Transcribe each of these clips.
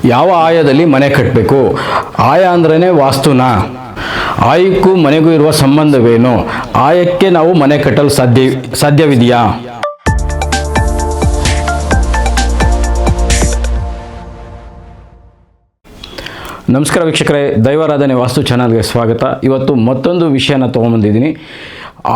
ಯಾವ ಆಯದಲ್ಲಿ ಮನೆ ಕಟ್ಟಬೇಕು? ಆಯ ಅಂದ್ರೇ ವಾಸ್ತುನ? ಆಯಕ್ಕೂ ಮನೆಗೂ ಇರುವ ಸಂಬಂಧವೇನು? ಆಯಕ್ಕೆ ನಾವು ಮನೆ ಕಟ್ಟಲು ಸಾಧ್ಯವಿದೆಯಾ? ನಮಸ್ಕಾರ ವೀಕ್ಷಕರೇ, ದೈವಾರಾಧನೆ ವಾಸ್ತು ಚಾನಲ್ಗೆ ಸ್ವಾಗತ. ಇವತ್ತು ಮತ್ತೊಂದು ವಿಷಯನ ತೊಗೊಂಬಂದಿದ್ದೀನಿ.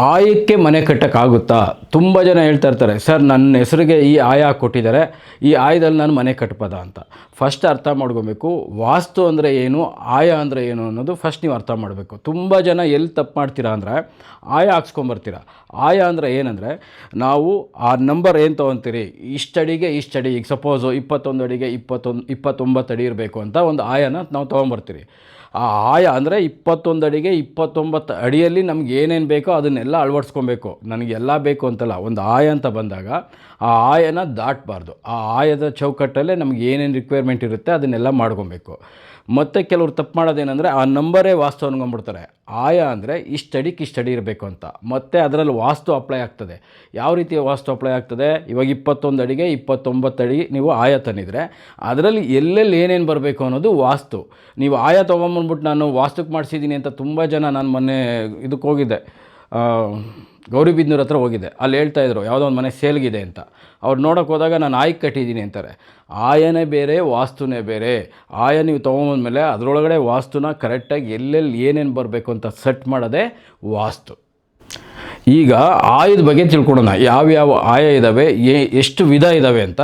ಆಯಕ್ಕೆ ಮನೆ ಕಟ್ಟೋಕ್ಕಾಗುತ್ತಾ? ತುಂಬ ಜನ ಹೇಳ್ತಾ ಇರ್ತಾರೆ, ಸರ್ ನನ್ನ ಹೆಸರಿಗೆ ಈ ಆಯ ಕೊಟ್ಟಿದ್ದಾರೆ, ಈ ಆಯದಲ್ಲಿ ನಾನು ಮನೆ ಕಟ್ಬೋದಾ ಅಂತ. ಫಸ್ಟ್ ಅರ್ಥ ಮಾಡ್ಕೊಬೇಕು, ವಾಸ್ತು ಅಂದರೆ ಏನು, ಆಯ ಅಂದರೆ ಏನು ಅನ್ನೋದು ಫಸ್ಟ್ ನೀವು ಅರ್ಥ ಮಾಡಬೇಕು. ತುಂಬ ಜನ ಎಲ್ಲಿ ತಪ್ಪು ಮಾಡ್ತೀರಾ ಅಂದರೆ ಆಯ ಹಾಕ್ಸ್ಕೊಂಬರ್ತೀರ. ಆಯ ಅಂದರೆ ಏನಂದರೆ, ನಾವು ಆ ನಂಬರ್ ಏನು ತೊಗೊತೀರಿ, ಇಷ್ಟಡಿಗೆ ಇಷ್ಟಡಿ, ಈಗ ಸಪೋಸು 21 ಅಡಿಗೆ 29 ಅಡಿ ಇರಬೇಕು ಅಂತ ಒಂದು ಆಯನ ನಾವು ತೊಗೊಂಬರ್ತೀರಿ. ಆ ಆಯ ಅಂದರೆ 21 ಅಡಿಗೆ 29 ಅಡಿಯಲ್ಲಿ ನಮ್ಗೆ ಏನೇನು ಬೇಕೋ ಅದನ್ನೆಲ್ಲ ಅಳವಡಿಸ್ಕೊಬೇಕು. ನನಗೆಲ್ಲ ಬೇಕು ಅಂತಲ್ಲ, ಒಂದು ಆಯ ಅಂತ ಬಂದಾಗ ಆ ಆಯನ ದಾಟಬಾರ್ದು. ಆ ಆಯದ ಚೌಕಟ್ಟಲ್ಲೇ ನಮ್ಗೆ ಏನೇನು ರಿಕ್ವೈರ್ಮೆಂಟ್ ಇರುತ್ತೆ ಅದನ್ನೆಲ್ಲ ಮಾಡ್ಕೊಬೇಕು. ಮತ್ತು ಕೆಲವ್ರು ತಪ್ಪು ಮಾಡೋದೇನೆಂದರೆ ಆ ನಂಬರೇ ವಾಸ್ತು ಅನ್ಕೊಂಡ್ಬಿಡ್ತಾರೆ. ಆಯ ಅಂದರೆ ಇಷ್ಟಡಿ ಇರಬೇಕು ಅಂತ. ಮತ್ತು ಅದರಲ್ಲಿ ವಾಸ್ತು ಅಪ್ಲೈ ಆಗ್ತದೆ. ಯಾವ ರೀತಿಯ ವಾಸ್ತು ಅಪ್ಲೈ ಆಗ್ತದೆ? ಇವಾಗ 21 ಅಡಿಗೆ 29 ಅಡಿ ನೀವು ಆಯ ತಂದಿದ್ರೆ ಅದರಲ್ಲಿ ಎಲ್ಲೆಲ್ಲಿ ಏನೇನು ಬರಬೇಕು ಅನ್ನೋದು ವಾಸ್ತು. ನೀವು ಆಯ ತೊಗೊಂಬಂದ್ಬಿಟ್ಟು ನಾನು ವಾಸ್ತುಕ್ಕೆ ಮಾಡಿಸಿದ್ದೀನಿ ಅಂತ ತುಂಬ ಜನ, ನಾನು ಮೊನ್ನೆ ಇದಕ್ಕೆ ಹೋಗಿದ್ದೆ, ಗೌರಿಬಿದನೂರು ಹತ್ರ ಹೋಗಿದ್ದೆ. ಅಲ್ಲಿ ಹೇಳ್ತಾಯಿದ್ರು ಯಾವುದೋ ಒಂದು ಮನೆ ಸೇಲ್ಗಿದೆ ಅಂತ. ಅವ್ರು ನೋಡೋಕೆ ಹೋದಾಗ ನಾನು ಆಯ್ಕೆ ಕಟ್ಟಿದ್ದೀನಿ ಅಂತಾರೆ. ಆಯನೇ ಬೇರೆ, ವಾಸ್ತುನೇ ಬೇರೆ. ಆಯ ನೀವು ತೊಗೊಂಬಂದ್ಮೇಲೆ ಅದರೊಳಗಡೆ ವಾಸ್ತುನ ಕರೆಕ್ಟಾಗಿ ಎಲ್ಲೆಲ್ಲಿ ಏನೇನು ಬರಬೇಕು ಅಂತ ಸೆಟ್ ಮಾಡೋದೇ ವಾಸ್ತು. ಈಗ ಆಯದ ಬಗ್ಗೆ ತಿಳ್ಕೊಳ್ಳೋಣ. ಯಾವ್ಯಾವ ಆಯ ಇದ್ದಾವೆ, ಎಷ್ಟು ವಿಧ ಇದ್ದಾವೆ ಅಂತ.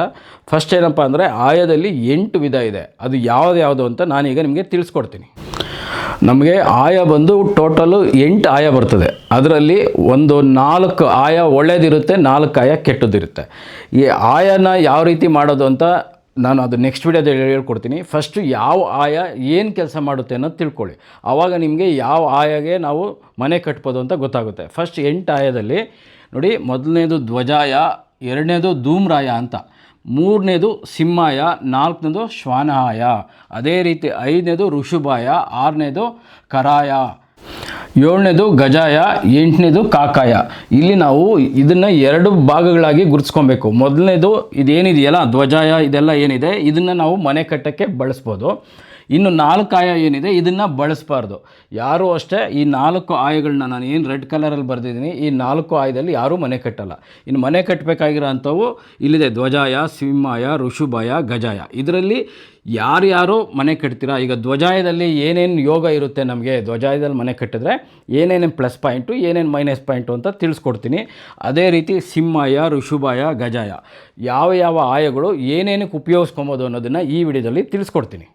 ಫಸ್ಟ್ ಏನಪ್ಪ ಅಂದರೆ, ಆಯದಲ್ಲಿ 8 ವಿಧ ಇದೆ. ಅದು ಯಾವುದು ಅಂತ ನಾನೀಗ ನಿಮಗೆ ತಿಳಿಸ್ಕೊಡ್ತೀನಿ. ನಮಗೆ ಆಯ ಬಂದು ಟೋಟಲು 8 ಆಯ ಬರ್ತದೆ. ಅದರಲ್ಲಿ ಒಂದು 4 ಆಯ ಒಳ್ಳೇದಿರುತ್ತೆ, 4 ಆಯ ಕೆಟ್ಟದಿರುತ್ತೆ. ಈ ಆಯನ ಯಾವ ರೀತಿ ಮಾಡೋದು ಅಂತ ನಾನು ಅದು ನೆಕ್ಸ್ಟ್ ವಿಡಿಯೋದಲ್ಲಿ ಹೇಳ್ಕೊಡ್ತೀನಿ. ಫಸ್ಟು ಯಾವ ಆಯ ಏನು ಕೆಲಸ ಮಾಡುತ್ತೆ ಅನ್ನೋದು ತಿಳ್ಕೊಳ್ಳಿ. ಆವಾಗ ನಿಮಗೆ ಯಾವ ಆಯಗೆ ನಾವು ಮನೆ ಕಟ್ಬೋದು ಅಂತ ಗೊತ್ತಾಗುತ್ತೆ. ಫಸ್ಟ್ 8 ಆಯದಲ್ಲಿ ನೋಡಿ, ಮೊದಲನೇದು ಧ್ವಜಾಯ, ಎರಡನೇದು ಧೂಮ್ರಾಯ ಅಂತ, ಮೂರನೇದು ಸಿಂಹಾಯ, ನಾಲ್ಕನೇದು ಶ್ವಾನಾಯ, ಅದೇ ರೀತಿ 5ನೇದು ಋಷಭಾಯ, 6ನೇದು ಕರಾಯ, 7ನೇದು ಗಜಾಯ, 8ನೇದು ಕಾಕಾಯ. ಇಲ್ಲಿ ನಾವು ಇದನ್ನು 2 ಭಾಗಗಳಾಗಿ ಗುರುತಿಸ್ಕೊಬೇಕು. ಮೊದಲನೇದು ಇದೇನಿದೆಯಲ್ಲ ಧ್ವಜಾಯ, ಇದೆಲ್ಲ ಏನಿದೆ ಇದನ್ನು ನಾವು ಮನೆ ಕಟ್ಟೋಕ್ಕೆ ಬಳಸ್ಬೋದು. ಇನ್ನು 4 ಆಯ ಏನಿದೆ ಇದನ್ನು ಬಳಸಬಾರ್ದು. ಯಾರೂ ಅಷ್ಟೇ ಈ 4 ಆಯಗಳನ್ನ ನಾನು ಏನು ರೆಡ್ ಕಲರಲ್ಲಿ ಬರೆದಿದ್ದೀನಿ, ಈ 4 ಆಯದಲ್ಲಿ ಯಾರೂ ಮನೆ ಕಟ್ಟಲ್ಲ. ಇನ್ನು ಮನೆ ಕಟ್ಟಬೇಕಾಗಿರೋ ಅಂಥವು ಇಲ್ಲಿದೆ: ಧ್ವಜಾಯ, ಸಿಂಹಾಯ, ಋಷಭಾಯ, ಗಜಾಯ. ಇದರಲ್ಲಿ ಯಾರ್ಯಾರು ಮನೆ ಕಟ್ತೀರಾ, ಈಗ ಧ್ವಜಾಯದಲ್ಲಿ ಏನೇನು ಯೋಗ ಇರುತ್ತೆ ನಮಗೆ, ಧ್ವಜಾಯದಲ್ಲಿ ಮನೆ ಕಟ್ಟಿದ್ರೆ ಏನೇನು ಪ್ಲಸ್ ಪಾಯಿಂಟು, ಏನೇನು ಮೈನಸ್ ಪಾಯಿಂಟು ಅಂತ ತಿಳಿಸ್ಕೊಡ್ತೀನಿ. ಅದೇ ರೀತಿ ಸಿಂಹಾಯ, ಋಷಭಾಯ, ಗಜಾಯ ಯಾವ ಆಯಗಳು ಏನೇನಕ್ಕೆ ಉಪಯೋಗಿಸ್ಕೊಬೋದು ಅನ್ನೋದನ್ನು ಈ ವಿಡಿಯೋದಲ್ಲಿ ತಿಳಿಸ್ಕೊಡ್ತೀನಿ.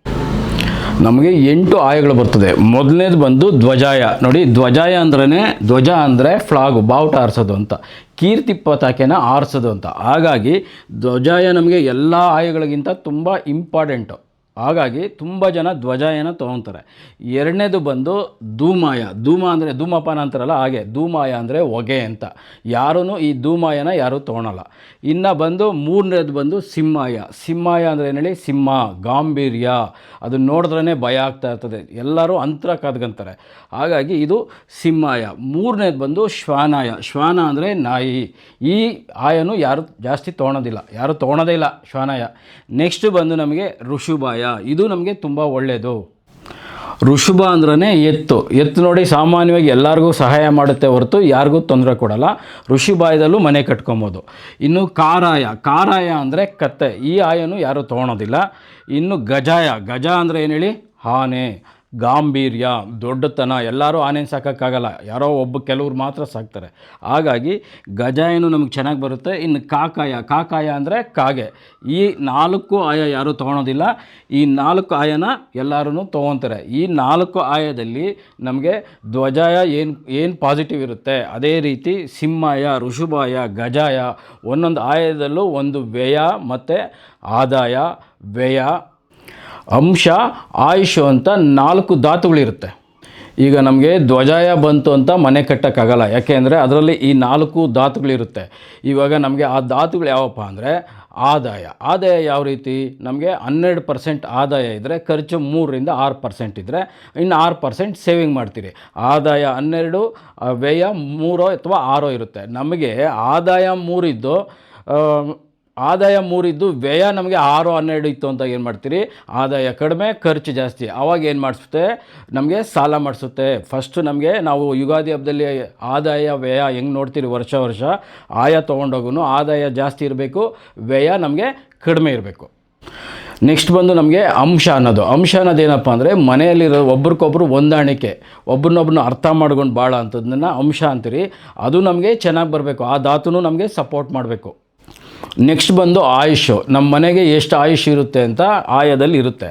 ನಮಗೆ 8 ಆಯಗಳು ಬರ್ತದೆ. ಮೊದಲನೇದು ಬಂದು ಧ್ವಜಾಯ. ನೋಡಿ, ಧ್ವಜಾಯ ಅಂದ್ರೇ, ಧ್ವಜ ಅಂದರೆ ಫ್ಲಾಗು, ಬಾವುಟ ಆರಿಸೋದು ಅಂತ, ಕೀರ್ತಿ ಪತಾಕೆನ ಆರಿಸೋದು ಅಂತ. ಹಾಗಾಗಿ ಧ್ವಜಾಯ ನಮಗೆ ಎಲ್ಲ ಆಯಗಳಿಗಿಂತ ತುಂಬ ಇಂಪಾರ್ಟೆಂಟು. ಹಾಗಾಗಿ ತುಂಬ ಜನ ಧ್ವಜಾಯನ ತೊಗೊತಾರೆ. ಎರಡನೇದು ಬಂದು ಧೂಮಾಯ. ಧೂಮ ಅಂದರೆ ಧೂಮಪಾನ ಅಂತಾರಲ್ಲ, ಹಾಗೆ ಧೂಮಾಯ ಅಂದರೆ ಹೊಗೆ ಅಂತ. ಯಾರೂ ಈ ಧೂಮಾಯನ ಯಾರೂ ತೊಗೊಳಲ್ಲ. ಇನ್ನು ಬಂದು ಮೂರನೇದು ಬಂದು ಸಿಂಹಾಯ. ಸಿಂಹಾಯ ಅಂದರೆ ಏನು ಹೇಳಿ, ಸಿಂಹ, ಗಾಂಭೀರ್ಯ, ಅದನ್ನು ನೋಡಿದ್ರೇ ಭಯ ಆಗ್ತಾ ಇರ್ತದೆ, ಎಲ್ಲರೂ ಅಂತರ ಕಾದ್ಕೊಂತಾರೆ. ಹಾಗಾಗಿ ಇದು ಸಿಂಹಾಯ. ಮೂರನೇದು ಬಂದು ಶ್ವಾನಾಯ. ಶ್ವಾನ ಅಂದರೆ ನಾಯಿ. ಈ ಆಯನು ಯಾರು ಜಾಸ್ತಿ ತೊಗೊಳೋದಿಲ್ಲ, ಯಾರು ತೊಗೊಳೋದೇ ಇಲ್ಲ ಶ್ವಾನಾಯ. ನೆಕ್ಸ್ಟ್ ಬಂದು ನಮಗೆ ಋಷಭಾಯ. ಇದು ನಮಗೆ ತುಂಬ ಒಳ್ಳೆಯದು. ಋಷಭ ಅಂದ್ರೇ ಎತ್ತು ನೋಡಿ, ಸಾಮಾನ್ಯವಾಗಿ ಎಲ್ಲರಿಗೂ ಸಹಾಯ ಮಾಡುತ್ತೆ ಹೊರತು ಯಾರಿಗೂ ತೊಂದರೆ ಕೊಡಲ್ಲ. ಋಷಭಾಯದಲ್ಲೂ ಮನೆ ಕಟ್ಕೊಬೋದು. ಇನ್ನು ಕಾರಾಯ ಅಂದರೆ ಕತ್ತೆ. ಈ ಆಯನು ಯಾರೂ ತೊಗೊಳೋದಿಲ್ಲ. ಇನ್ನು ಗಜ ಅಂದರೆ ಏನು ಹೇಳಿ, ಆನೆ, ಗಾಂಭೀರ್ಯ, ದೊಡ್ಡತನ. ಎಲ್ಲರೂ ಆನೆನ ಸಾಕೋಕ್ಕಾಗಲ್ಲ, ಯಾರೋ ಕೆಲವ್ರು ಮಾತ್ರ ಸಾಕ್ತಾರೆ. ಹಾಗಾಗಿ ಗಜಾಯನು ನಮಗೆ ಚೆನ್ನಾಗಿ ಬರುತ್ತೆ. ಇನ್ನು ಕಾಕಾಯ ಅಂದರೆ ಕಾಗೆ. ಈ 4 ಆಯ ಯಾರೂ ತೊಗೊಳೋದಿಲ್ಲ. ಈ 4 ಆಯನ ಎಲ್ಲರೂ ತೊಗೊತಾರೆ. ಈ 4 ಆಯದಲ್ಲಿ ನಮಗೆ ಧ್ವಜಾಯ ಏನು ಪಾಸಿಟಿವ್ ಇರುತ್ತೆ, ಅದೇ ರೀತಿ ಸಿಂಹಾಯ, ಋಷಭಾಯ, ಗಜಾಯ ಒಂದೊಂದು ಆಯದಲ್ಲೂ ಒಂದು ವ್ಯಯ ಮತ್ತು ಆದಾಯ, ವ್ಯಯ, ಅಂಶ, ಆಯುಷು ಅಂತ 4 ಧಾತುಗಳಿರುತ್ತೆ. ಈಗ ನಮಗೆ ಧ್ವಜಾಯ ಬಂತು ಅಂತ ಮನೆ ಕಟ್ಟೋಕ್ಕಾಗಲ್ಲ, ಯಾಕೆಂದರೆ ಅದರಲ್ಲಿ ಈ 4 ಧಾತುಗಳಿರುತ್ತೆ. ಇವಾಗ ನಮಗೆ ಆ ಧಾತುಗಳು ಯಾವಪ್ಪ ಅಂದರೆ, ಆದಾಯ ಯಾವ ರೀತಿ, ನಮಗೆ 12% ಆದಾಯ ಇದ್ದರೆ ಖರ್ಚು 3ರಿಂದ 6% ಇದ್ದರೆ ಇನ್ನು 6% ಸೇವಿಂಗ್ ಮಾಡ್ತೀರಿ. ಆದಾಯ 12, ವ್ಯಯ 3 ಅಥವಾ 6 ಇರುತ್ತೆ. ನಮಗೆ ಆದಾಯ 3 ಇದ್ದು ಆದಾಯ 3 ಇದ್ದು ವ್ಯಯ ನಮಗೆ 6-12 ಇತ್ತು ಅಂತ ಏನು ಮಾಡ್ತೀರಿ, ಆದಾಯ ಕಡಿಮೆ ಖರ್ಚು ಜಾಸ್ತಿ. ಆವಾಗ ಏನು ಮಾಡಿಸುತ್ತೆ, ನಮಗೆ ಸಾಲ ಮಾಡಿಸುತ್ತೆ. ಫಸ್ಟು ನಮಗೆ ನಾವು ಯುಗಾದಿ ಹಬ್ಬದಲ್ಲಿ ಆದಾಯ ವ್ಯಯ ಹೆಂಗೆ ನೋಡ್ತೀರಿ, ವರ್ಷ ಆಯ ತೊಗೊಂಡೋಗೂ ಆದಾಯ ಜಾಸ್ತಿ ಇರಬೇಕು, ವ್ಯಯ ನಮಗೆ ಕಡಿಮೆ ಇರಬೇಕು. ನೆಕ್ಸ್ಟ್ ಬಂದು ನಮಗೆ ಅಂಶ ಅನ್ನೋದೇನಪ್ಪ ಅಂದರೆ ಮನೆಯಲ್ಲಿರೋ ಒಬ್ರಿಗೊಬ್ರು ಹೊಂದಾಣಿಕೆ, ಒಬ್ರನ್ನೊಬ್ರನ್ನ ಅರ್ಥ ಮಾಡ್ಕೊಂಡು ಭಾಳ ಅಂಥದ್ದನ್ನು ಅಂಶ ಅಂತೀರಿ. ಅದು ನಮಗೆ ಚೆನ್ನಾಗಿ ಬರಬೇಕು, ಆ ಧಾತುನೂ ನಮಗೆ ಸಪೋರ್ಟ್ ಮಾಡಬೇಕು. ನೆಕ್ಸ್ಟ್ ಬಂದು ಆಯುಷು, ನಮ್ಮ ಮನೆಗೆ ಎಷ್ಟು ಆಯುಷ್ ಇರುತ್ತೆ ಅಂತ ಆಯದಲ್ಲಿ ಇರುತ್ತೆ,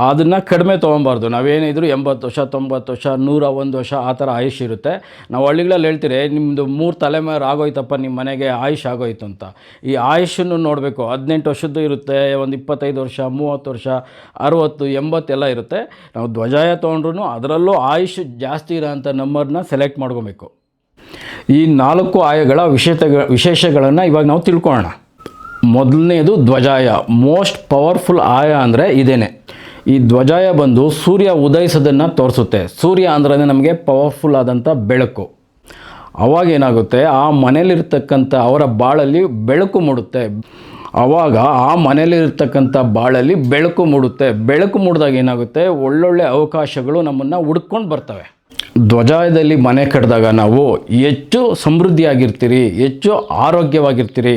ಅದನ್ನು ಕಡಿಮೆ ತೊಗೊಬಾರ್ದು. ನಾವೇನಿದ್ರು 80 ವರ್ಷ 90 ವರ್ಷ 101 ವರ್ಷ ಆ ಥರ ಆಯುಷ್ ಇರುತ್ತೆ. ನಾವು ಹಳ್ಳಿಗಳಲ್ಲಿ ಹೇಳ್ತೀರಿ, ನಿಮ್ಮದು 3 ತಲೆಮಾರು ಆಗೋಯ್ತಪ್ಪ, ನಿಮ್ಮ ಮನೆಗೆ ಆಯುಷ್ ಆಗೋಯ್ತು ಅಂತ. ಈ ಆಯುಷನ್ನು ನೋಡಬೇಕು. 18 ವರ್ಷದ್ದು ಇರುತ್ತೆ, ಒಂದು 25 ವರ್ಷ 30 ವರ್ಷ 60 80 ಎಲ್ಲ ಇರುತ್ತೆ. ನಾವು ಧ್ವಜಾಯ ತೊಗೊಂಡ್ರು ಅದರಲ್ಲೂ ಆಯುಷ್ ಜಾಸ್ತಿ ಇರೋಂಥ ನಂಬರ್ನ ಸೆಲೆಕ್ಟ್ ಮಾಡ್ಕೊಬೇಕು. ಈ 4 ಆಯಗಳ ವಿಶೇಷಗಳನ್ನು ಇವಾಗ ನಾವು ತಿಳ್ಕೊಳ್ಳೋಣ. ಮೊದಲನೇದು ಧ್ವಜಾಯ. ಮೋಸ್ಟ್ ಪವರ್ಫುಲ್ ಆಯ ಅಂದರೆ ಇದೇನೆ. ಈ ಧ್ವಜಾಯ ಬಂದು ಸೂರ್ಯ ಉದಯಿಸೋದನ್ನು ತೋರಿಸುತ್ತೆ. ಸೂರ್ಯ ಅಂದ್ರೆ ನಮಗೆ ಪವರ್ಫುಲ್ ಆದಂಥ ಬೆಳಕು. ಅವಾಗ ಏನಾಗುತ್ತೆ, ಆ ಮನೇಲಿರ್ತಕ್ಕಂಥ ಅವರ ಬಾಳಲ್ಲಿ ಬೆಳಕು ಮೂಡುತ್ತೆ. ಆವಾಗ ಆ ಮನೇಲಿರ್ತಕ್ಕಂಥ ಬಾಳಲ್ಲಿ ಬೆಳಕು ಮೂಡುತ್ತೆ. ಬೆಳಕು ಮೂಡಿದಾಗ ಏನಾಗುತ್ತೆ, ಒಳ್ಳೊಳ್ಳೆ ಅವಕಾಶಗಳು ನಮ್ಮನ್ನು ಹುಡ್ಕೊಂಡು ಬರ್ತವೆ. ಧ್ವಜಾಯದಲ್ಲಿ ಮನೆ ಕಟ್ಟಿದಾಗ ನಾವು ಹೆಚ್ಚು ಸಮೃದ್ಧಿಯಾಗಿರ್ತೀರಿ, ಹೆಚ್ಚು ಆರೋಗ್ಯವಾಗಿರ್ತೀರಿ,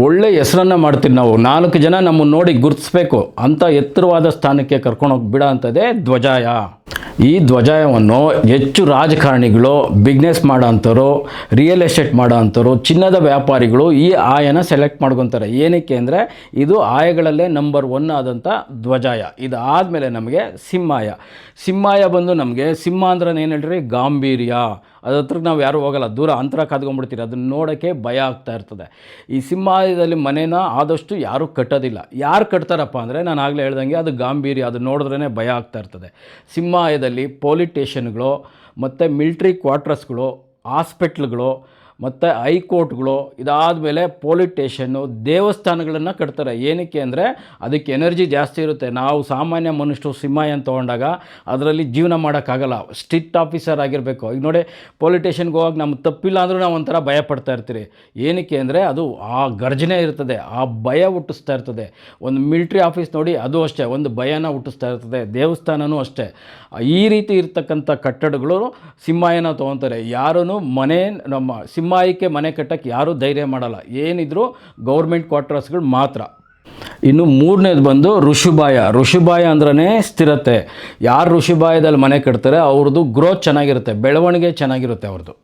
ಒಳ್ಳೆ ಹೆಸರನ್ನು ಮಾಡ್ತೀರಿ. ನಾವು 4 ಜನ ನಮ್ಮನ್ನು ನೋಡಿ ಗುರುತಿಸ್ಬೇಕು ಅಂತ ಎತ್ತರವಾದ ಸ್ಥಾನಕ್ಕೆ ಕರ್ಕೊಂಡೋಗಿ ಬಿಡೋ ಅಂಥದ್ದೇ ಧ್ವಜಾಯ. ಈ ಧ್ವಜಾಯವನ್ನು ಹೆಚ್ಚು ರಾಜಕಾರಣಿಗಳು, ಬಿಸ್ನೆಸ್ ಮಾಡೋ ಅಂಥವ್ರು, ರಿಯಲ್ ಎಸ್ಟೇಟ್ ಮಾಡೋ ಅಂಥವ್ರು, ಚಿನ್ನದ ವ್ಯಾಪಾರಿಗಳು ಈ ಆಯನ ಸೆಲೆಕ್ಟ್ ಮಾಡ್ಕೊತಾರೆ. ಏನಕ್ಕೆ ಅಂದರೆ ಇದು ಆಯಗಳಲ್ಲೇ ನಂಬರ್ 1 ಆದಂಥ ಧ್ವಜಾಯ. ಇದಾದಮೇಲೆ ನಮಗೆ ಸಿಂಹಾಯ ಬಂದು ನಮಗೆ, ಸಿಂಹ ಅಂದ್ರೆ ಏನು ಹೇಳ್ರಿ, ಗಾಂಭೀರ್ಯ. ಅದ್ರ ಹತ್ರಕ್ಕೆ ನಾವು ಯಾರೂ ಹೋಗಲ್ಲ, ದೂರ ಅಂತರ ಕಾದ್ಕೊಂಡ್ಬಿಡ್ತೀರಿ, ಅದನ್ನು ನೋಡೋಕ್ಕೆ ಭಯ ಆಗ್ತಾ ಇರ್ತದೆ. ಈ ಸಿಂಹಾಯದಲ್ಲಿ ಮನೇನ ಆದಷ್ಟು ಯಾರೂ ಕಟ್ಟೋದಿಲ್ಲ. ಯಾರು ಕಟ್ತಾರಪ್ಪ ಅಂದರೆ ನಾನು ಆಗಲೇ ಹೇಳ್ದಂಗೆ ಅದು ಗಾಂಭೀರ್ಯ, ಅದು ನೋಡಿದ್ರೇ ಭಯ ಆಗ್ತಾ ಇರ್ತದೆ. ಸಿಂಹಾಯದಲ್ಲಿ ಪೊಲೀಸ್ ಸ್ಟೇಷನ್ಗಳು ಮತ್ತು ಮಿಲ್ಟ್ರಿ ಕ್ವಾರ್ಟರ್ಸ್ಗಳು, ಹಾಸ್ಪಿಟ್ಲ್ಗಳು ಮತ್ತು ಹೈಕೋರ್ಟ್ಗಳು, ಇದಾದಮೇಲೆ ಪೊಲೀಸ್ ಸ್ಟೇಷನ್ನು, ದೇವಸ್ಥಾನಗಳನ್ನು ಕಟ್ತಾರೆ. ಏನಕ್ಕೆ ಅಂದರೆ ಅದಕ್ಕೆ ಎನರ್ಜಿ ಜಾಸ್ತಿ ಇರುತ್ತೆ. ನಾವು ಸಾಮಾನ್ಯ ಮನುಷ್ಯರು ಸಿಂಹಾಯನ ತೊಗೊಂಡಾಗ ಅದರಲ್ಲಿ ಜೀವನ ಮಾಡೋಕ್ಕಾಗಲ್ಲ, ಸ್ಟ್ರಿಕ್ಟ್ ಆಫೀಸರ್ ಆಗಿರಬೇಕು. ಈಗ ನೋಡಿ, ಪೊಲೀಸ್ ಸ್ಟೇಷನ್ಗೆ ಹೋಗಿ ನಮ್ಗೆ ತಪ್ಪಿಲ್ಲ ಅಂದರೂ ನಾವು ಒಂಥರ ಭಯ ಪಡ್ತಾ ಇರ್ತೀರಿ. ಏನಕ್ಕೆ ಅಂದರೆ ಅದು ಆ ಗರ್ಜನೆ ಇರ್ತದೆ, ಆ ಭಯ ಹುಟ್ಟಿಸ್ತಾ ಇರ್ತದೆ. ಒಂದು ಮಿಲ್ಟ್ರಿ ಆಫೀಸ್ ನೋಡಿ, ಅದು ಅಷ್ಟೇ, ಒಂದು ಭಯನ ಹುಟ್ಟಿಸ್ತಾ ಇರ್ತದೆ. ದೇವಸ್ಥಾನವೂ ಅಷ್ಟೇ. ಈ ರೀತಿ ಇರ್ತಕ್ಕಂಥ ಕಟ್ಟಡಗಳು ಸಿಂಹಾಯನ ತೊಗೊತಾರೆ. ಯಾರೂ ನಮ್ಮ ಸಿಂಹಾಯಕ್ಕೆ ಮನೆ ಕಟ್ಟಕ್ಕೆ ಯಾರೂ ಧೈರ್ಯ ಮಾಡಲ್ಲ, ಏನಿದ್ರು ಗೌರ್ಮೆಂಟ್ ಕ್ವಾರ್ಟರ್ಸ್ಗಳು ಮಾತ್ರ. ಇನ್ನು 3ನೇದು ಬಂದು ಋಷಿಭಾಯ ಅಂದ್ರೆ ಸ್ಥಿರತೆ. ಯಾರು ಋಷಿಭಾಯದಲ್ಲಿ ಮನೆ ಕಟ್ತಾರೆ ಅವ್ರದ್ದು ಗ್ರೋತ್ ಚೆನ್ನಾಗಿರುತ್ತೆ, ಬೆಳವಣಿಗೆ ಚೆನ್ನಾಗಿರುತ್ತೆ ಅವ್ರದ್ದು.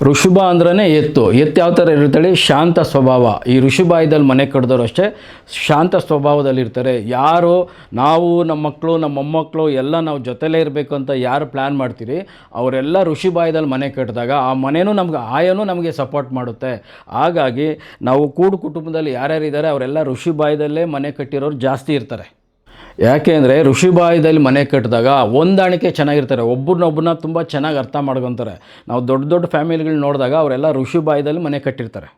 ಋಷಭ ಅಂದ್ರೆ ಎತ್ತು ಯಾವ ಥರ ಇರುತ್ತೇಳಿ, ಶಾಂತ ಸ್ವಭಾವ. ಈ ಋಷಿಭಾಯದಲ್ಲಿ ಮನೆ ಕಟ್ಟಿದವರು ಅಷ್ಟೇ ಶಾಂತ ಸ್ವಭಾವದಲ್ಲಿರ್ತಾರೆ. ಯಾರು ನಾವು ನಮ್ಮ ಮಕ್ಕಳು ನಮ್ಮ ಮೊಮ್ಮಕ್ಕಳು ಎಲ್ಲ ನಾವು ಜೊತೆಲೇ ಇರಬೇಕು ಅಂತ ಯಾರು ಪ್ಲ್ಯಾನ್ ಮಾಡ್ತೀರಿ ಅವರೆಲ್ಲ ಋಷಿಭಾಯದಲ್ಲಿ ಮನೆ ಕಟ್ಟಿದಾಗ ಆ ಮನೆಯೂ ನಮ್ಗೆ, ಆಯನೂ ನಮಗೆ ಸಪೋರ್ಟ್ ಮಾಡುತ್ತೆ. ಹಾಗಾಗಿ ನಾವು ಕುಟುಂಬದಲ್ಲಿ ಯಾರ್ಯಾರಿದ್ದಾರೆ ಅವರೆಲ್ಲ ಋಷಿಭಾಯದಲ್ಲೇ ಮನೆ ಕಟ್ಟಿರೋರು ಜಾಸ್ತಿ ಇರ್ತಾರೆ. ಯಾಕೆ ಅಂದರೆ ಋಷಿಭಾಯದಲ್ಲಿ ಮನೆ ಕಟ್ಟಿದಾಗ ಹೊಂದಾಣಿಕೆ ಚೆನ್ನಾಗಿರ್ತಾರೆ, ಒಬ್ಬರನ್ನೊಬ್ಬರನ್ನ ತುಂಬ ಚೆನ್ನಾಗಿ ಅರ್ಥ ಮಾಡ್ಕೊತಾರೆ. ನಾವು ದೊಡ್ಡ ಫ್ಯಾಮಿಲಿಗಳು ನೋಡಿದಾಗ ಅವರೆಲ್ಲ ಋಷಿಭಾಯದಲ್ಲಿ ಮನೆ ಕಟ್ಟಿರ್ತಾರೆ.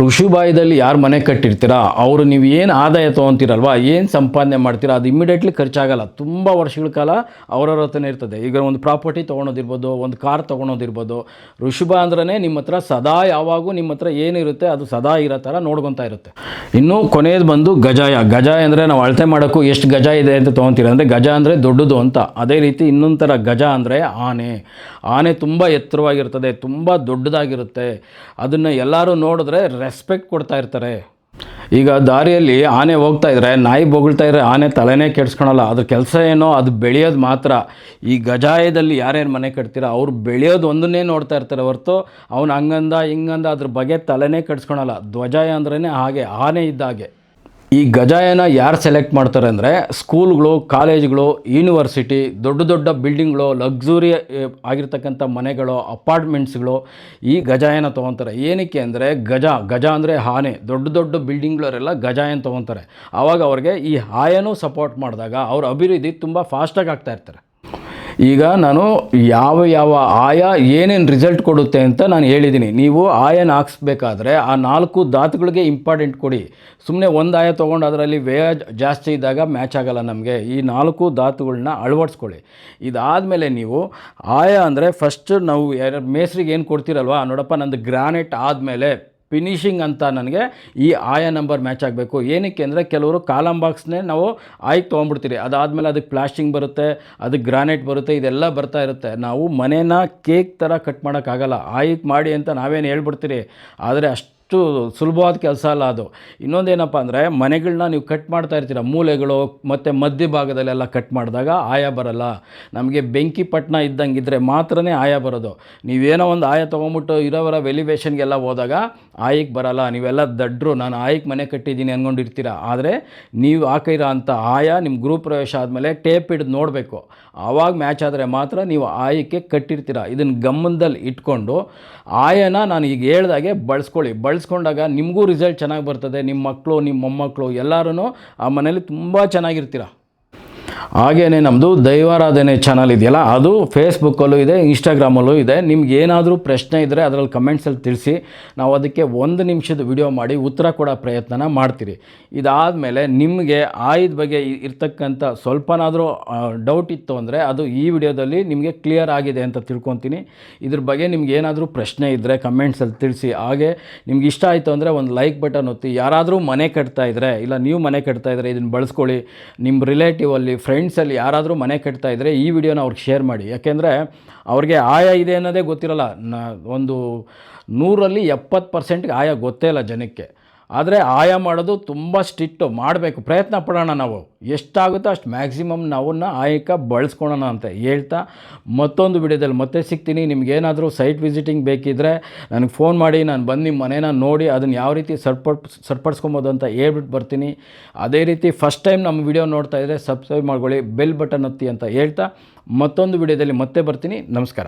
ಋಷಿಭಾಯದಲ್ಲಿ ಯಾರು ಮನೆ ಕಟ್ಟಿರ್ತೀರಾ ಅವರು ನೀವು ಏನು ಆದಾಯ ತೊಗೊತೀರಲ್ವ, ಏನು ಸಂಪಾದನೆ ಮಾಡ್ತೀರಾ ಅದು ಇಮಿಡಿಯೇಟ್ಲಿ ಖರ್ಚಾಗಲ್ಲ, ತುಂಬ ವರ್ಷಗಳ ಕಾಲ ಅವರವ್ರ ಹತ್ರನೇ ಇರ್ತದೆ. ಈಗ ಒಂದು ಪ್ರಾಪರ್ಟಿ ತೊಗೊಳೋದಿರ್ಬೋದು, ಒಂದು ಕಾರ್ ತೊಗೊಳೋದಿರ್ಬೋದು. ಋಷಭ ಅಂದ್ರೆ ನಿಮ್ಮ ಹತ್ರ ಸದಾ ಯಾವಾಗೂ ನಿಮ್ಮ ಹತ್ರ ಏನಿರುತ್ತೆ ಅದು ಸದಾ ಇರೋ ಥರ ನೋಡ್ಕೊತಾ ಇರುತ್ತೆ. ಇನ್ನು ಕೊನೆಯದು ಬಂದು ಗಜ ಅಂದರೆ ನಾವು ಅಳತೆ ಮಾಡೋಕ್ಕೂ ಎಷ್ಟು ಗಜ ಇದೆ ಅಂತ ತೊಗೊತೀರ ಅಂದರೆ, ಗಜ ಅಂದರೆ ದೊಡ್ಡದು ಅಂತ. ಅದೇ ರೀತಿ ಇನ್ನೊಂದು ಥರ ಗಜ ಅಂದರೆ ಆನೆ ತುಂಬ ಎತ್ತರವಾಗಿರ್ತದೆ, ತುಂಬ ದೊಡ್ಡದಾಗಿರುತ್ತೆ. ಅದನ್ನು ಎಲ್ಲರೂ ನೋಡಿದ್ರೆ ರೆಸ್ಪೆಕ್ಟ್ ಕೊಡ್ತಾ ಇರ್ತಾರೆ. ಈಗ ದಾರಿಯಲ್ಲಿ ಆನೆ ಹೋಗ್ತಾ ಇದ್ರೆ, ನಾಯಿ ಬೊಗಳ್ತಾ ಇದ್ರೆ ಆನೆ ತಲೆನೇ ಕೆಡ್ಸ್ಕೊಳಲ್ಲ, ಅದ್ರ ಕೆಲಸ ಏನೋ ಅದು ಬೆಳೆಯೋದು ಮಾತ್ರ. ಈ ಗಜಾಯದಲ್ಲಿ ಯಾರ್ಯಾರು ಮನೆ ಕಟ್ತೀರ ಅವ್ರು ಬೆಳೆಯೋದು ಒಂದನ್ನೇ ನೋಡ್ತಾ ಇರ್ತಾರೆ ಹೊರತು ಅವನು ಹಂಗಂದ ಹಿಂಗಂದ ಅದ್ರ ಬಗ್ಗೆ ತಲೆನೇ ಕೆಡ್ಸ್ಕೊಳಲ್ಲ. ಧ್ವಜಾಯ ಅಂದ್ರೇ ಹಾಗೆ, ಆನೆ ಇದ್ದಾಗೆ. ಈ ಗಜಾಯನ ಯಾರು ಸೆಲೆಕ್ಟ್ ಮಾಡ್ತಾರೆ ಅಂದರೆ ಸ್ಕೂಲ್ಗಳು, ಕಾಲೇಜ್ಗಳು, ಯೂನಿವರ್ಸಿಟಿ, ದೊಡ್ಡ ಬಿಲ್ಡಿಂಗ್ಗಳು, ಲಕ್ಸುರಿ ಆಗಿರ್ತಕ್ಕಂಥ ಮನೆಗಳು, ಅಪಾರ್ಟ್ಮೆಂಟ್ಸ್ಗಳು ಈ ಗಜಾಯನ ತೊಗೊತಾರೆ. ಏನಕ್ಕೆ ಅಂದರೆ ಗಜ ಅಂದರೆ ಆನೆ, ದೊಡ್ಡ ಬಿಲ್ಡಿಂಗ್ಗಳವರೆಲ್ಲ ಗಜಾಯನ ತೊಗೊತಾರೆ. ಆವಾಗ ಅವ್ರಿಗೆ ಈ ಆಯನೂ ಸಪೋರ್ಟ್ ಮಾಡಿದಾಗ ಅವ್ರ ಅಭಿವೃದ್ಧಿ ತುಂಬ ಫಾಸ್ಟಾಗಿ ಆಗ್ತಾ ಇರ್ತಾರೆ. ಈಗ ನಾನು ಯಾವ ಆಯ ಏನೇನು ರಿಸಲ್ಟ್ ಕೊಡುತ್ತೆ ಅಂತ ನಾನು ಹೇಳಿದ್ದೀನಿ. ನೀವು ಆಯನ ಹಾಕ್ಸ್ಬೇಕಾದ್ರೆ ಆ 4 ಧಾತುಗಳಿಗೆ ಇಂಪಾರ್ಟೆಂಟ್ ಕೊಡಿ. ಸುಮ್ಮನೆ ಒಂದು ಆಯ ತೊಗೊಂಡು ಅದರಲ್ಲಿ ವ್ಯಯ ಜಾಸ್ತಿ ಇದ್ದಾಗ ಮ್ಯಾಚ್ ಆಗೋಲ್ಲ ನಮಗೆ. ಈ 4 ಧಾತುಗಳನ್ನ ಅಳವಡಿಸ್ಕೊಳ್ಳಿ. ಇದಾದಮೇಲೆ ನೀವು ಆಯ ಅಂದರೆ ಫಸ್ಟ್ ನಾವು ಮೇಸ್ರಿಗೆ ಏನು ಕೊಡ್ತೀರಲ್ವ, ನೋಡಪ್ಪ ನಂದು ಗ್ರಾನೈಟ್ ಆದಮೇಲೆ ಫಿನಿಷಿಂಗ್ ಅಂತ ನನಗೆ ಈ ಆಯಾ ನಂಬರ್ ಮ್ಯಾಚ್ ಆಗಬೇಕು. ಏನಕ್ಕೆ ಅಂದರೆ ಕೆಲವರು ಕಾಲಮ್ ಬಾಕ್ಸ್ನೇ ನಾವು ಆಯ್ಕೆ ತೊಗೊಂಡ್ಬಿಡ್ತೀರಿ, ಅದಾದಮೇಲೆ ಅದಕ್ಕೆ ಪ್ಲಾಸ್ಟಿಂಗ್ ಬರುತ್ತೆ, ಅದಕ್ಕೆ ಗ್ರಾನೈಟ್ ಬರುತ್ತೆ, ಇದೆಲ್ಲ ಬರ್ತಾ ಇರುತ್ತೆ. ನಾವು ಮನೇನ ಕೇಕ್ ಥರ ಕಟ್ ಮಾಡೋಕ್ಕಾಗಲ್ಲ. ಆಯ್ಕೆ ಮಾಡಿ ಅಂತ ನಾವೇನು ಹೇಳ್ಬಿಡ್ತೀರಿ, ಆದರೆ ಅಷ್ಟು ಸುಲಭವಾದ ಕೆಲಸ ಅಲ್ಲ ಅದು. ಇನ್ನೊಂದೇನಪ್ಪ ಅಂದರೆ ಮನೆಗಳನ್ನ ನೀವು ಕಟ್ ಮಾಡ್ತಾ ಇರ್ತೀರ, ಮೂಲೆಗಳು ಮತ್ತು ಮಧ್ಯಭಾಗದಲ್ಲೆಲ್ಲ ಕಟ್ ಮಾಡಿದಾಗ ಆಯಾ ಬರಲ್ಲ. ನಮಗೆ ಬೆಂಕಿ ಪಟ್ಟಣ ಇದ್ದಂಗಿದ್ರೆ ಮಾತ್ರನೇ ಆಯಾ ಬರೋದು. ನೀವೇನೋ ಒಂದು ಆಯಾ ತೊಗೊಂಬಿಟ್ಟು ಇರೋವರ ವೆಲಿವೇಷನ್ಗೆಲ್ಲ ಹೋದಾಗ ಆಯ್ಕೆ ಬರಲ್ಲ. ನೀವೆಲ್ಲ ದಡ್ರು, ನಾನು ಆಯ್ಕೆ ಮನೆ ಕಟ್ಟಿದ್ದೀನಿ ಅಂದ್ಕೊಂಡಿರ್ತೀರ. ಆದರೆ ನೀವು ಹಾಕಿರೋ ಅಂಥ ಆಯಾ ನಿಮ್ಮ ಗೃಹ ಪ್ರವೇಶ ಆದಮೇಲೆ ಟೇಪ್ ಹಿಡಿದು ನೋಡಬೇಕು. ಆವಾಗ ಮ್ಯಾಚ್ ಆದರೆ ಮಾತ್ರ ನೀವು ಆಯ್ಕೆ ಕಟ್ಟಿರ್ತೀರ. ಇದನ್ನು ಗಮನದಲ್ಲಿ ಇಟ್ಕೊಂಡು ಆಯನ ನಾನು ಈಗ ಹೇಳ್ದಾಗೆ ಬಳಸ್ಕೊಂಡಾಗ ನಿಮಗೂ ರಿಸಲ್ಟ್ ಚೆನ್ನಾಗಿ ಬರ್ತದೆ. ನಿಮ್ಮ ಮಕ್ಕಳು, ನಿಮ್ಮ ಮೊಮ್ಮಕ್ಕಳು ಎಲ್ಲರೂ ಆ ಮನೇಲಿ ತುಂಬ ಚೆನ್ನಾಗಿರ್ತೀರ. ಹಾಗೆಯೇ ನಮ್ಮದು ದೈವಾರಾಧನೆ ಚಾನಲ್ ಇದೆಯಲ್ಲ, ಅದು ಫೇಸ್ಬುಕ್ಕಲ್ಲೂ ಇದೆ, ಇನ್ಸ್ಟಾಗ್ರಾಮಲ್ಲೂ ಇದೆ. ನಿಮ್ಗೆ ಏನಾದರೂ ಪ್ರಶ್ನೆ ಇದ್ದರೆ ಅದರಲ್ಲಿ ಕಮೆಂಟ್ಸಲ್ಲಿ ತಿಳಿಸಿ, ನಾವು ಅದಕ್ಕೆ 1 ನಿಮಿಷದ ವಿಡಿಯೋ ಮಾಡಿ ಉತ್ತರ ಕೊಡೋ ಪ್ರಯತ್ನ ಮಾಡ್ತೀರಿ. ಇದಾದಮೇಲೆ ನಿಮಗೆ ಆಯುಧ ಬಗ್ಗೆ ಇರ್ತಕ್ಕಂಥ ಸ್ವಲ್ಪನಾದರೂ ಡೌಟ್ ಇತ್ತು ಅಂದರೆ ಅದು ಈ ವಿಡಿಯೋದಲ್ಲಿ ನಿಮಗೆ ಕ್ಲಿಯರ್ ಆಗಿದೆ ಅಂತ ತಿಳ್ಕೊತೀನಿ. ಇದ್ರ ಬಗ್ಗೆ ನಿಮ್ಗೆ ಏನಾದರೂ ಪ್ರಶ್ನೆ ಇದ್ದರೆ ಕಮೆಂಟ್ಸಲ್ಲಿ ತಿಳಿಸಿ. ಹಾಗೆ ನಿಮ್ಗೆ ಇಷ್ಟ ಆಯಿತು ಅಂದರೆ ಒಂದು ಲೈಕ್ ಬಟನ್ ಒತ್ತಿ. ಯಾರಾದರೂ ಮನೆ ಕಟ್ತಾ ಇದ್ದರೆ, ಇಲ್ಲ ನೀವು ಮನೆ ಕಟ್ತಾ ಇದ್ದರೆ ಇದನ್ನು ಬಳಸ್ಕೊಳ್ಳಿ. ನಿಮ್ಮ ರಿಲೇಟಿವಲ್ಲಿ, ಫ್ರೆಂಡ್ಸಲ್ಲಿ ಯಾರಾದರೂ ಮನೆ ಕಟ್ತಾ ಇದ್ದರೆ ಈ ವಿಡಿಯೋನ ಅವ್ರಿಗೆ ಶೇರ್ ಮಾಡಿ. ಯಾಕೆಂದರೆ ಅವ್ರಿಗೆ ಆಯಾ ಇದೆ ಅನ್ನೋದೇ ಗೊತ್ತಿರಲ್ಲ. ಒಂದು 100ರಲ್ಲಿ 70% ಆಯಾ ಗೊತ್ತೇ ಇಲ್ಲ ಜನಕ್ಕೆ. ಆದರೆ ಆಯಾ ಮಾಡೋದು ತುಂಬ ಸ್ಟ್ರಿಕ್ಟು, ಮಾಡಬೇಕು, ಪ್ರಯತ್ನ ಪಡೋಣ. ನಾವು ಎಷ್ಟಾಗುತ್ತೋ ಅಷ್ಟು ಮ್ಯಾಕ್ಸಿಮಮ್ ನಾವನ್ನ ಆಯಕ ಬಳಸ್ಕೊಳ್ಳೋಣ ಅಂತ ಹೇಳ್ತಾ ಮತ್ತೊಂದು ವಿಡಿಯೋದಲ್ಲಿ ಮತ್ತೆ ಸಿಗ್ತೀನಿ. ನಿಮಗೇನಾದರೂ ಸೈಟ್ ವಿಸಿಟಿಂಗ್ ಬೇಕಿದ್ದರೆ ನನಗೆ ಫೋನ್ ಮಾಡಿ, ನಾನು ಬಂದು ನಿಮ್ಮ ಮನೇನ ನೋಡಿ ಅದನ್ನು ಯಾವ ರೀತಿ ಸರಿಪಡಿಸ್ಕೊಬೋದು ಅಂತ ಹೇಳ್ಬಿಟ್ಟು ಬರ್ತೀನಿ. ಅದೇ ರೀತಿ ಫಸ್ಟ್ ಟೈಮ್ ನಮ್ಮ ವಿಡಿಯೋ ನೋಡ್ತಾ ಇದ್ದರೆ ಸಬ್ಸ್ಕ್ರೈಬ್ ಮಾಡ್ಕೊಳ್ಳಿ, ಬೆಲ್ ಬಟನ್ ಒತ್ತಿ ಅಂತ ಹೇಳ್ತಾ ಮತ್ತೊಂದು ವಿಡಿಯೋದಲ್ಲಿ ಮತ್ತೆ ಬರ್ತೀನಿ. ನಮಸ್ಕಾರ.